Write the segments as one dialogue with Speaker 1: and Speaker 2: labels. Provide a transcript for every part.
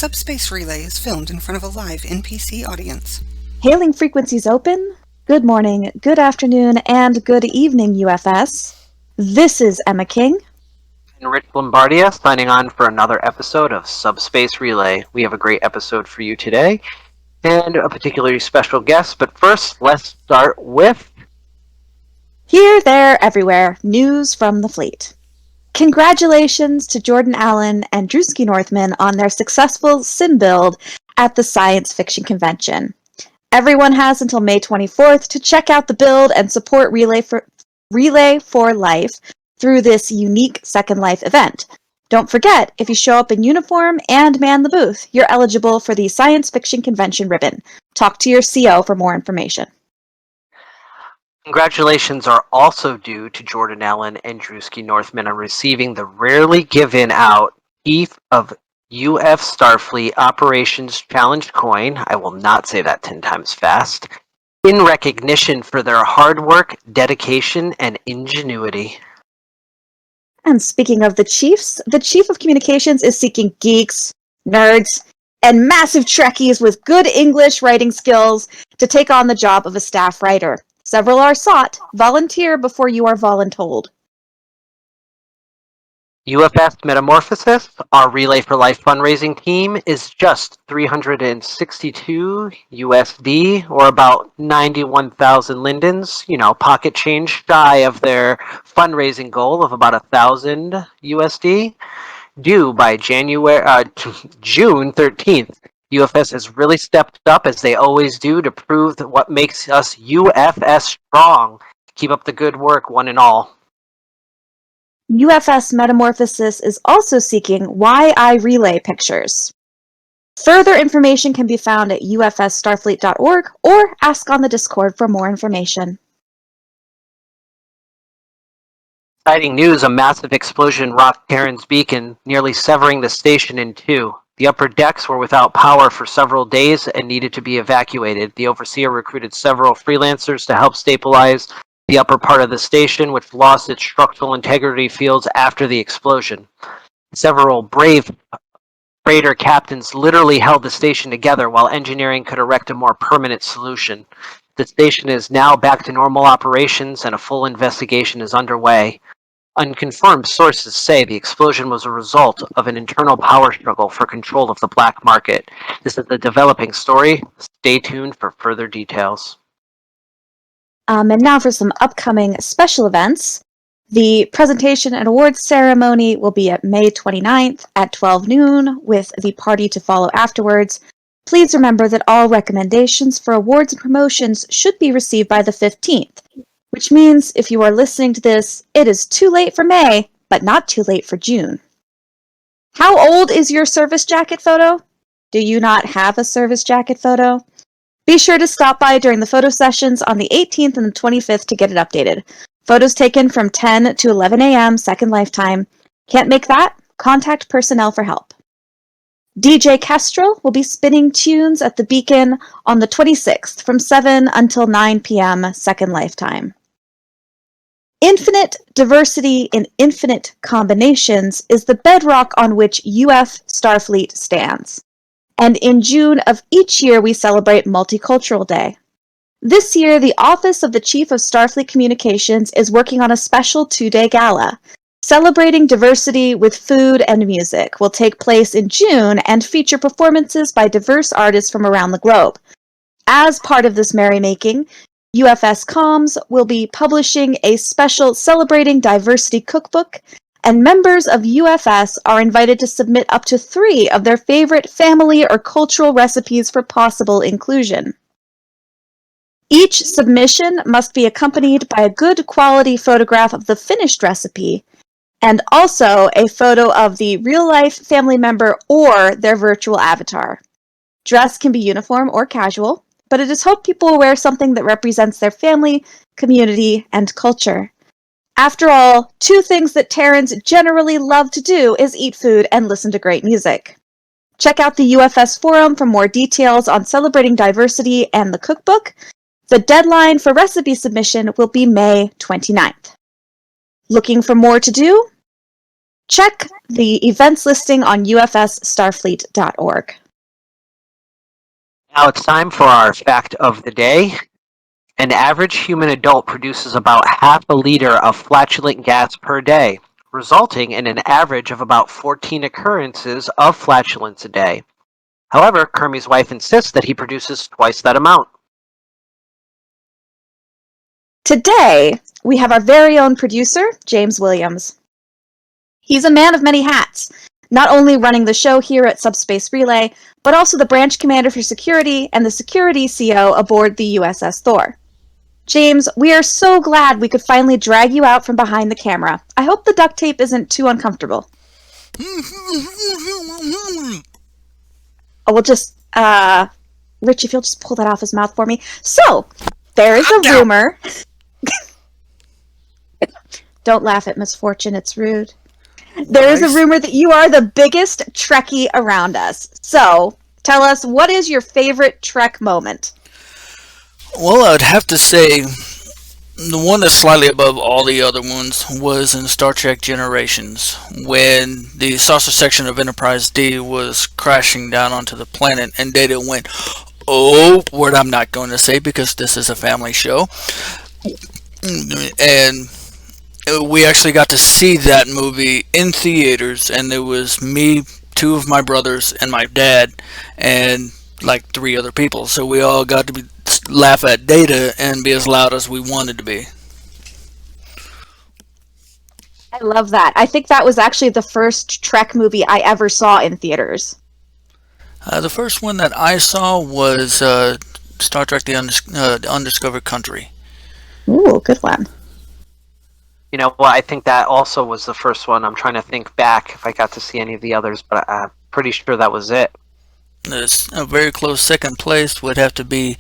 Speaker 1: Subspace Relay is filmed in front of a live NPC audience.
Speaker 2: Hailing frequencies open. Good morning, good afternoon, and good evening, UFS. This is Emma King.
Speaker 3: And Rich Lombardia signing on for another episode of Subspace Relay. We have a great episode for you today and a particularly special guest. But first, let's start with
Speaker 2: Here, there, everywhere. News from the fleet. Congratulations to Jordan Allen and Drewski Northman on their successful sim build at the Science Fiction Convention. Everyone has until May 24th to check out the build and support Relay for Life through this unique Second Life event. Don't forget, if you show up in uniform and man the booth, you're eligible for the Science Fiction Convention ribbon. Talk to your CO for more information.
Speaker 3: congratulations are also due to Jordan Allen and Drewski Northman on receiving the rarely given out Chief of UF Starfleet Operations Challenge coin. I will not say that 10 times fast. In recognition for their hard work, dedication, and ingenuity.
Speaker 2: And speaking of the Chief of Communications is seeking geeks, nerds, and massive Trekkies with good English writing skills to take on the job of a staff writer. Several are sought. Volunteer before you are voluntold.
Speaker 3: UFS Metamorphosis, our Relay for Life fundraising team, is just 362 USD, or about 91,000 lindens, pocket change shy of their fundraising goal of about 1,000 USD, due by June 13th. UFS has really stepped up, as they always do, to prove that what makes us UFS strong. Keep up the good work, one and all.
Speaker 2: UFS Metamorphosis is also seeking YI Relay pictures. Further information can be found at ufsstarfleet.org or ask on the Discord for more information.
Speaker 3: Exciting news, a massive explosion rocked Terran's beacon, nearly severing the station in two. The upper decks were without power for several days and needed to be evacuated. The Overseer recruited several freelancers to help stabilize the upper part of the station, which lost its structural integrity fields after the explosion. Several brave freighter captains literally held the station together while engineering could erect a more permanent solution. The station is now back to normal operations and a full investigation is underway. Unconfirmed sources say the explosion was a result of an internal power struggle for control of the black market. This is a developing story. Stay tuned for further details.
Speaker 2: And now for some upcoming special events. The presentation and awards ceremony will be at May 29th at 12 noon, with the party to follow afterwards. Please remember that all recommendations for awards and promotions should be received by the 15th, which means if you are listening to this, it is too late for May, but not too late for June. How old is your service jacket photo? Do you not have a service jacket photo? Be sure to stop by during the photo sessions on the 18th and the 25th to get it updated. Photos taken from 10 to 11 a.m. Second Lifetime. Can't make that? Contact personnel for help. DJ Kestrel will be spinning tunes at the Beacon on the 26th from 7 until 9 p.m. Second Lifetime. Infinite diversity in infinite combinations is the bedrock on which UF Starfleet stands. And in June of each year, we celebrate Multicultural Day. This year, the Office of the Chief of Starfleet Communications is working on a special 2-day gala. Celebrating diversity with food and music will take place in June and feature performances by diverse artists from around the globe. As part of this merrymaking, UFS Comms will be publishing a special Celebrating Diversity cookbook, and members of UFS are invited to submit up to 3 of their favorite family or cultural recipes for possible inclusion. Each submission must be accompanied by a good quality photograph of the finished recipe, and also a photo of the real-life family member or their virtual avatar. Dress can be uniform or casual, but it is hoped people will wear something that represents their family, community, and culture. After all, 2 things that Terrans generally love to do is eat food and listen to great music. Check out the UFS forum for more details on celebrating diversity and the cookbook. The deadline for recipe submission will be May 29th. Looking for more to do? Check the events listing on ufsstarfleet.org.
Speaker 3: Now it's time for our fact of the day. An average human adult produces about half a liter of flatulent gas per day, resulting in an average of about 14 occurrences of flatulence a day. However, Kermie's wife insists that he produces twice that amount.
Speaker 2: Today, we have our very own producer, James Williams. He's a man of many hats, not only running the show here at Subspace Relay, but also the branch commander for security and the security CO aboard the USS Thor. James, we are so glad we could finally drag you out from behind the camera. I hope the duct tape isn't too uncomfortable. Oh, well, just, Rich, if you'll just pull that off his mouth for me. So, there is a rumor. Don't laugh at misfortune, it's rude. There is a rumor that you are the biggest Trekkie around us. So, tell us, what is your favorite Trek moment?
Speaker 4: Well, I'd have to say the one that's slightly above all the other ones was in Star Trek Generations, when the saucer section of Enterprise D was crashing down onto the planet and Data went, oh, word I'm not going to say because this is a family show. And we actually got to see that movie in theaters, and there was me, two of my brothers, and my dad, and like 3 other people. So we all got to laugh at Data and be as loud as we wanted to be.
Speaker 2: I love that. I think that was actually the first Trek movie I ever saw in theaters.
Speaker 4: The first one that I saw was Star Trek The Undiscovered Country.
Speaker 2: Ooh, good one.
Speaker 3: You know, well, I think that also was the first one. I'm trying to think back if I got to see any of the others, but I'm pretty sure that was it.
Speaker 4: A very close second place would have to be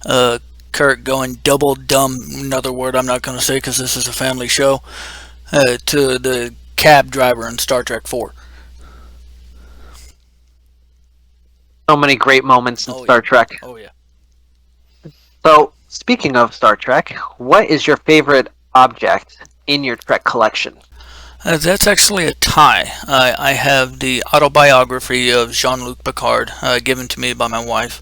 Speaker 4: Kirk going double dumb, another word I'm not going to say because this is a family show, to the cab driver in Star Trek 4.
Speaker 3: So many great moments in Star Trek.
Speaker 4: Oh, yeah.
Speaker 3: So, speaking of Star Trek, what is your favorite object in your Trek collection?
Speaker 4: That's actually a tie. I have the autobiography of Jean-Luc Picard, given to me by my wife,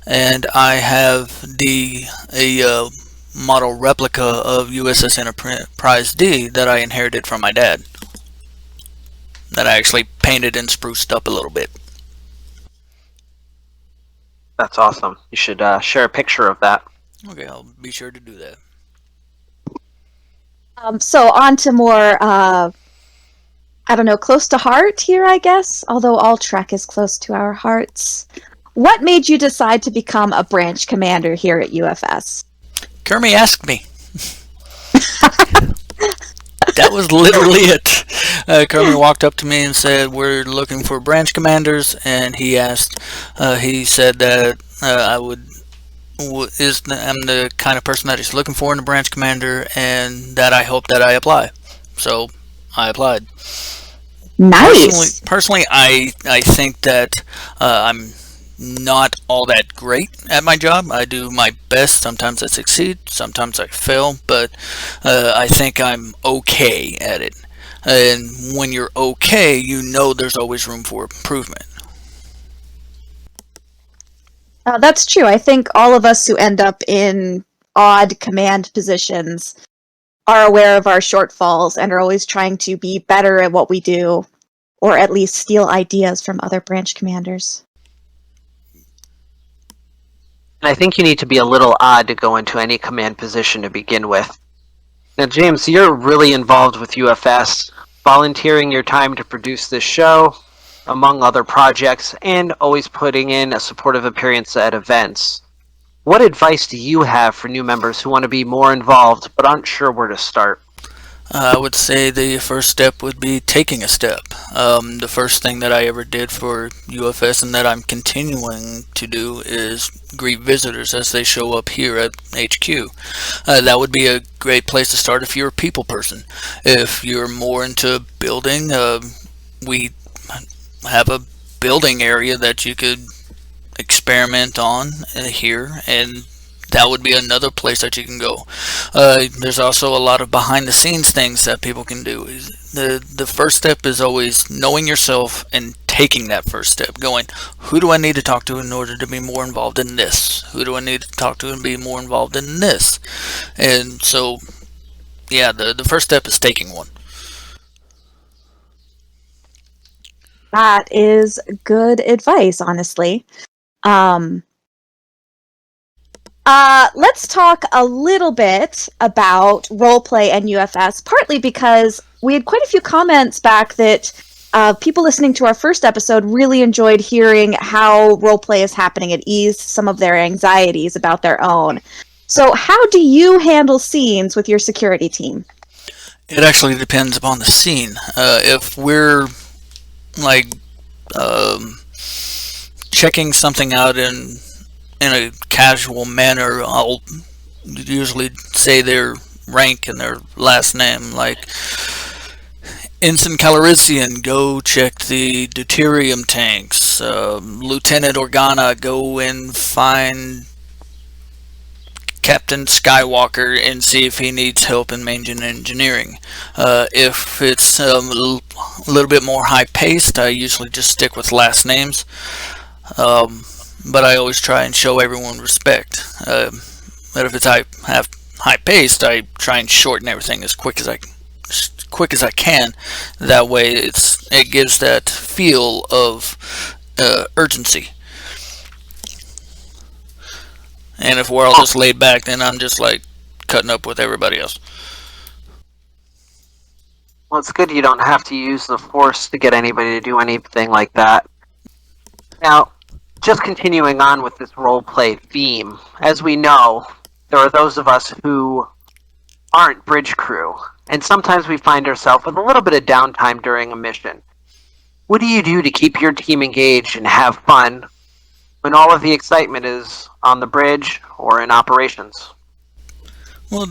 Speaker 4: and I have a model replica of USS Enterprise D that I inherited from my dad, that I actually painted and spruced up a little bit.
Speaker 3: That's awesome. You should share a picture of that.
Speaker 4: Okay, I'll be sure to do that.
Speaker 2: So on to more, I don't know, close to heart here, I guess, although all Trek is close to our hearts. What made you decide to become a branch commander here at UFS?
Speaker 4: Kermie asked me. That was literally it. Kermie walked up to me and said, we're looking for branch commanders, and he said that I'm the kind of person that he's looking for in a branch commander, and that I hope that I apply. So I applied.
Speaker 2: Nice.
Speaker 4: Personally, I think that I'm not all that great at my job. I do my best. Sometimes I succeed, sometimes I fail, but I think I'm okay at it. And when you're okay, you know there's always room for improvement.
Speaker 2: That's true. I think all of us who end up in odd command positions are aware of our shortfalls and are always trying to be better at what we do, or at least steal ideas from other branch commanders.
Speaker 3: And I think you need to be a little odd to go into any command position to begin with. Now, James, you're really involved with UFS, volunteering your time to produce this show, among other projects, and always putting in a supportive appearance at events. What advice do you have for new members who want to be more involved but aren't sure where to start?
Speaker 4: I would say the first step would be taking a step. The first thing that I ever did for UFS and that I'm continuing to do is greet visitors as they show up here at HQ. That would be a great place to start if you're a people person. If you're more into building, we have a building area that you could experiment on here and that would be another place that you can go. There's also a lot of behind the scenes things that people can do. The first step is always knowing yourself and taking that first step, going, who do I need to talk to in order to be more involved in this? Who do I need to talk to and be more involved in this? And so, yeah, the first step is taking one.
Speaker 2: That is good advice, honestly. Let's talk a little bit about roleplay and UFS, partly because we had quite a few comments back that people listening to our first episode really enjoyed hearing how roleplay is happening at ease, some of their anxieties about their own. So how do you handle scenes with your security team?
Speaker 4: It actually depends upon the scene. If we're like checking something out in a casual manner, I'll usually say their rank and their last name, like Ensign Calrissian, go check the deuterium tanks. Lieutenant Organa, go and find Captain Skywalker and see if he needs help in main engineering. If it's a little bit more high-paced, I usually just stick with last names. But I always try and show everyone respect. But if it's high-paced, I try and shorten everything as quick as I can. That way, it gives that feel of urgency. And if we're all just laid back, then I'm just like cutting up with everybody else.
Speaker 3: Well, it's good you don't have to use the Force to get anybody to do anything like that. Now, just continuing on with this roleplay theme, as we know, there are those of us who aren't bridge crew, and sometimes we find ourselves with a little bit of downtime during a mission. What do you do to keep your team engaged and have fun when all of the excitement is on the bridge or in operations?
Speaker 4: Well,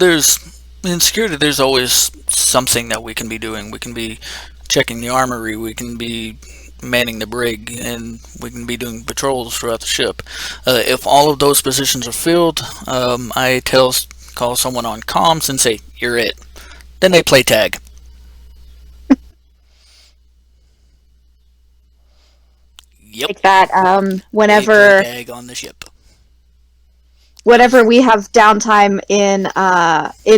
Speaker 4: in security, there's always something that we can be doing. We can be checking the armory, we can be manning the brig, and we can be doing patrols throughout the ship. If all of those positions are filled, I call someone on comms and say, "You're it." Then they play tag. Yep.
Speaker 2: Like that, whenever
Speaker 4: tag on the ship.
Speaker 2: Whenever we have downtime in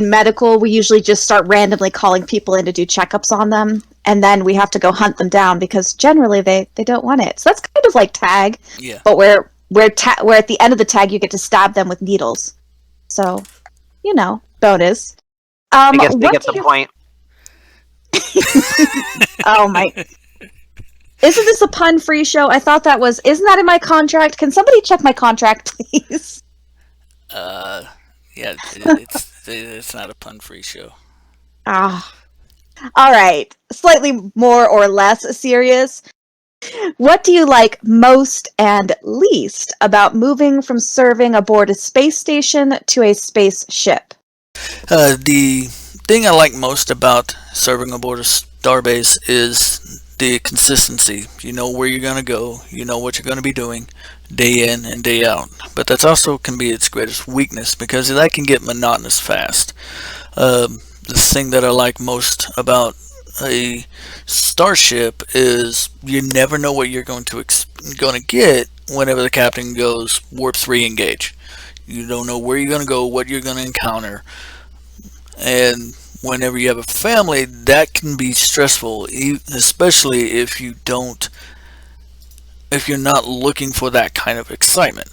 Speaker 2: medical, we usually just start randomly calling people in to do checkups on them, and then we have to go hunt them down because generally they don't want it. So that's kind of like tag,
Speaker 4: Yeah.
Speaker 2: but where at the end of the tag you get to stab them with needles. So, bonus.
Speaker 3: I guess they get the point.
Speaker 2: Oh my! Isn't this a pun-free show? I thought that was. Isn't that in my contract? Can somebody check my contract, please?
Speaker 4: Yeah, it's not a pun-free show.
Speaker 2: Ah. All right. Slightly more or less serious. What do you like most and least about moving from serving aboard a space station to a spaceship?
Speaker 4: The thing I like most about serving aboard a starbase is the consistency. You know where you're going to go, you know what you're going to be doing day in and day out. But that's also can be its greatest weakness because that can get monotonous fast. The thing that I like most about a starship is you never know what you're going to get whenever the captain goes warp 3 engage. You don't know where you're going to go, what you're going to encounter. And whenever you have a family, that can be stressful, especially if you're not looking for that kind of excitement.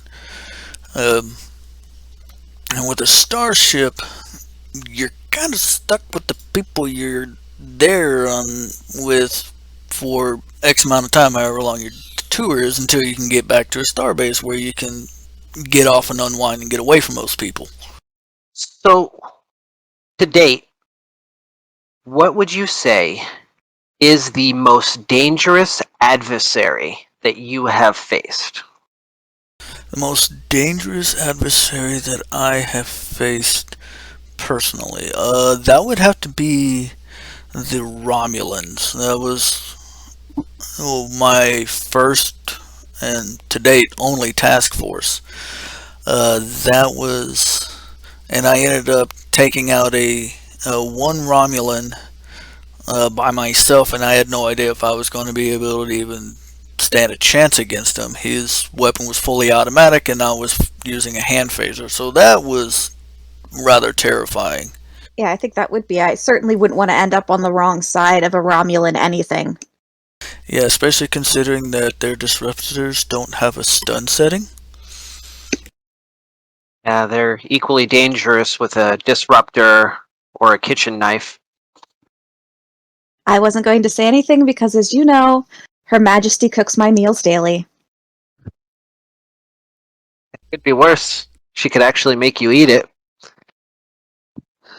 Speaker 4: And with a starship, you're kind of stuck with the people you're there with for X amount of time, however long your tour is, until you can get back to a starbase where you can get off and unwind and get away from those people.
Speaker 3: So, to date, what would you say is the most dangerous adversary that you have faced?
Speaker 4: The most dangerous adversary that I have faced personally, that would have to be the Romulans. That was my first and to date only task force. That was, and I ended up taking out a one Romulan by myself, and I had no idea if I was going to be able to even stand a chance against him. His weapon was fully automatic, and I was using a hand phaser, so that was rather terrifying.
Speaker 2: Yeah, I think that would be. I certainly wouldn't want to end up on the wrong side of a Romulan anything.
Speaker 4: Yeah, especially considering that their disruptors don't have a stun setting.
Speaker 3: Yeah, they're equally dangerous with a disruptor or a kitchen knife.
Speaker 2: I wasn't going to say anything because, as you know, Her Majesty cooks my meals daily.
Speaker 3: It could be worse. She could actually make you eat it.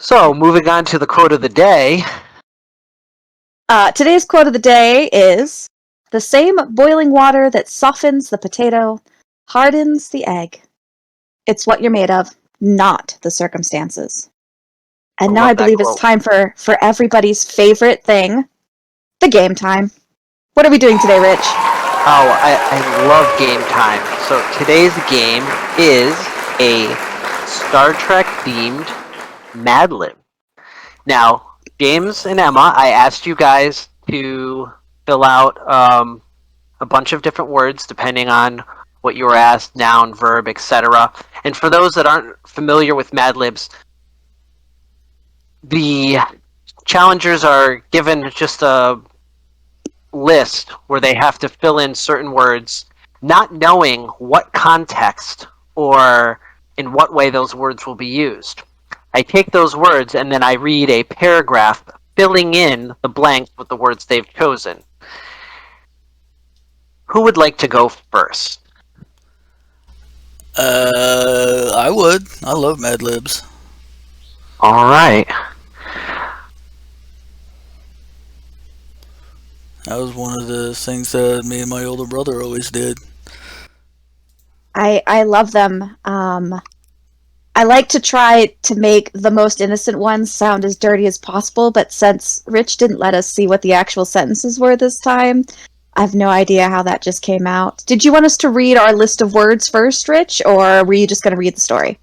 Speaker 3: So, moving on to the quote of the day.
Speaker 2: Today's quote of the day is, "The same boiling water that softens the potato hardens the egg. It's what you're made of, not the circumstances." And now I believe it's time for everybody's favorite thing, the game time. What are we doing today, Rich?
Speaker 3: Oh, I love game time. So today's game is a Star Trek themed Mad Lib. Now, James and Emma, I asked you guys to fill out a bunch of different words depending on what you were asked, noun, verb, etc. And for those that aren't familiar with Mad Libs, the challengers are given just a list where they have to fill in certain words, not knowing what context or in what way those words will be used. I take those words and then I read a paragraph filling in the blanks with the words they've chosen. Who would like to go first?
Speaker 4: I would. I love Mad Libs.
Speaker 3: All right.
Speaker 4: That was one of the things that me and my older brother always did.
Speaker 2: I love them. I like to try to make the most innocent ones sound as dirty as possible, but since Rich didn't let us see what the actual sentences were this time, I have no idea how that just came out. Did you want us to read our list of words first, Rich, or were you just going to read the story?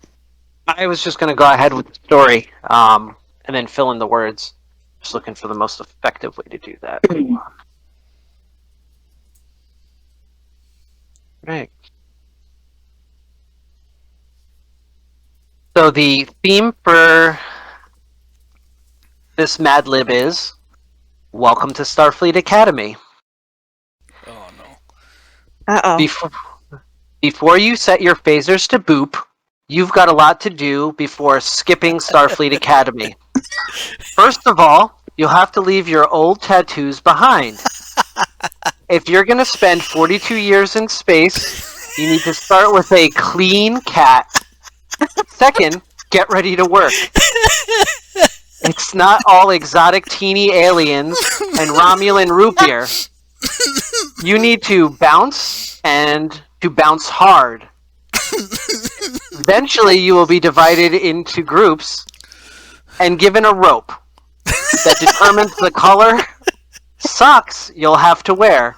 Speaker 3: I was just going to go ahead with the story and then fill in the words. Just looking for the most effective way to do that. Right. So the theme for this Mad Lib is Welcome to Starfleet Academy.
Speaker 4: Oh no.
Speaker 2: Uh-oh.
Speaker 3: Before you set your phasers to boop, you've got a lot to do before skipping Starfleet Academy. First of all, you'll have to leave your old tattoos behind. If you're going to spend 42 years in space, you need to start with a clean cat. Second, get ready to work. It's not all exotic teeny aliens and Romulan root beer. You need to bounce and to bounce hard. Eventually, you will be divided into groups and given a rope that determines the color socks you'll have to wear.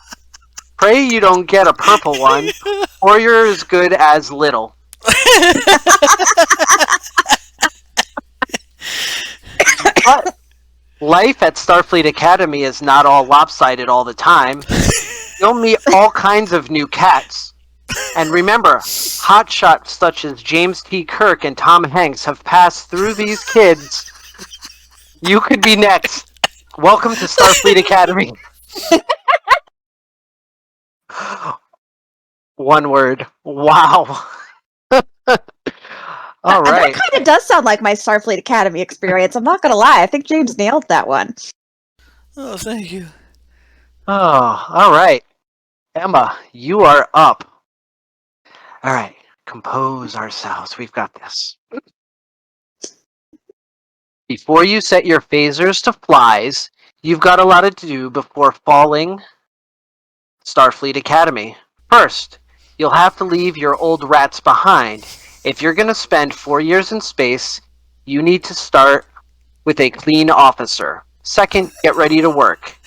Speaker 3: Pray you don't get a purple one, or you're as good as little. But life at Starfleet Academy is not all lopsided all the time. You'll meet all kinds of new cats. And remember, hotshots such as James T. Kirk and Tom Hanks have passed through these kids. You could be next. Welcome to Starfleet Academy. One word. Wow. All right.
Speaker 2: That kind of does sound like my Starfleet Academy experience. I'm not going to lie. I think James nailed that one.
Speaker 4: Oh, thank you.
Speaker 3: Oh, all right. Emma, you are up. All right. Compose ourselves. We've got this. Before you set your phasers to flies, you've got a lot to do before falling Starfleet Academy. First, you'll have to leave your old rats behind. If you're going to spend 4 years in space, you need to start with a clean officer. Second, get ready to work.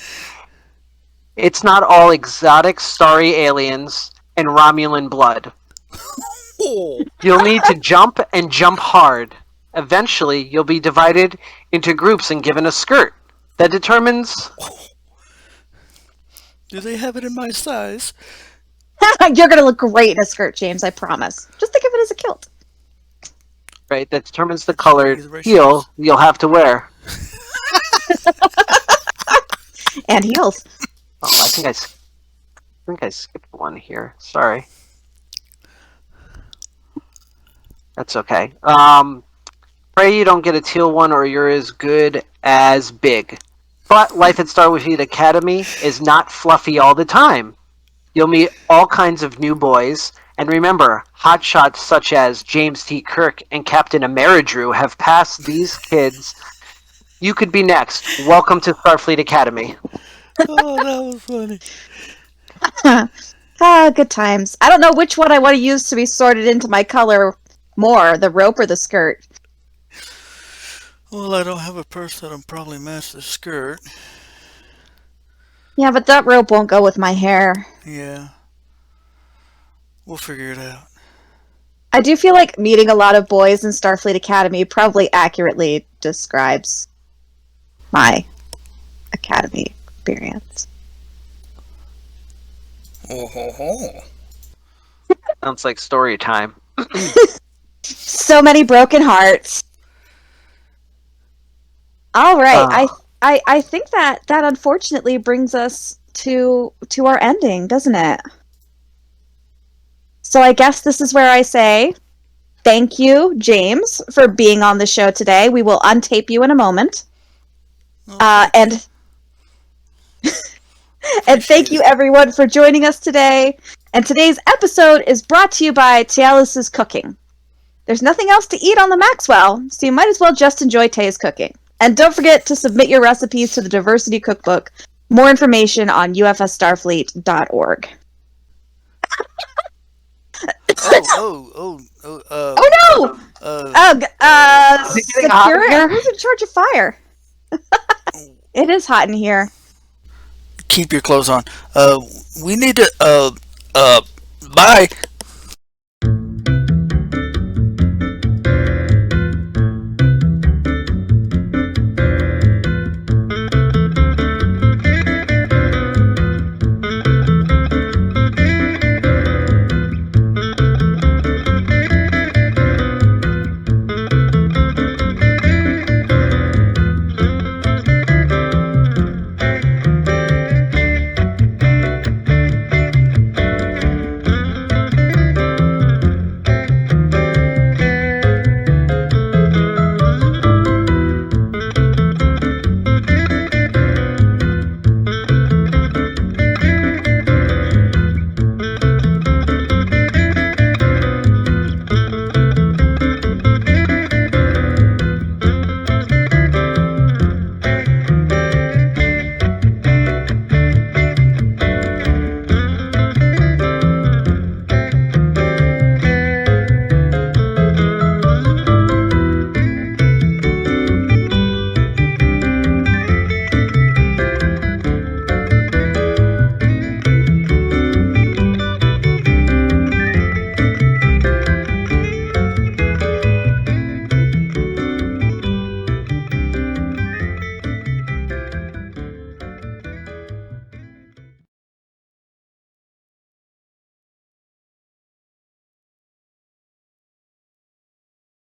Speaker 3: It's not all exotic, starry aliens and Romulan blood. You'll need to jump and jump hard. Eventually, you'll be divided into groups and given a skirt that determines...
Speaker 4: Do they have it in my size?
Speaker 2: You're gonna look great in a skirt, James, I promise. Just think of it as a kilt.
Speaker 3: Right, that determines the colored
Speaker 4: These
Speaker 3: heel you'll have to wear.
Speaker 2: And heels.
Speaker 3: Oh, I think I skipped one here. Sorry. That's okay. Pray you don't get a teal one or you're as good as big. But life at Starfleet Academy is not fluffy all the time. You'll meet all kinds of new boys, and remember, hotshots such as James T. Kirk and Captain Ameridrew have passed these kids. You could be next. Welcome to Starfleet Academy.
Speaker 4: Oh, that was funny.
Speaker 2: Good times. I don't know which one I want to use to be sorted into my color more, the rope or the skirt.
Speaker 4: Well, I don't have a purse that'll probably match the skirt.
Speaker 2: Yeah, but that rope won't go with my hair.
Speaker 4: Yeah. We'll figure it out.
Speaker 2: I do feel like meeting a lot of boys in Starfleet Academy probably accurately describes my Academy experience.
Speaker 4: Oh.
Speaker 3: Sounds like story time.
Speaker 2: So many broken hearts. All right, I think that unfortunately brings us to our ending, doesn't it? So I guess this is where I say thank you, James, for being on the show today. We will untape you in a moment. And thank you everyone for joining us today. And today's episode is brought to you by Tialis's Cooking. There's nothing else to eat on the Maxwell, so you might as well just enjoy Tay's cooking. And don't forget to submit your recipes to the Diversity Cookbook. More information on ufsstarfleet.org.
Speaker 4: Oh
Speaker 2: no! Secure. Who's in charge of fire? It is hot in here.
Speaker 4: Keep your clothes on. We need to, bye.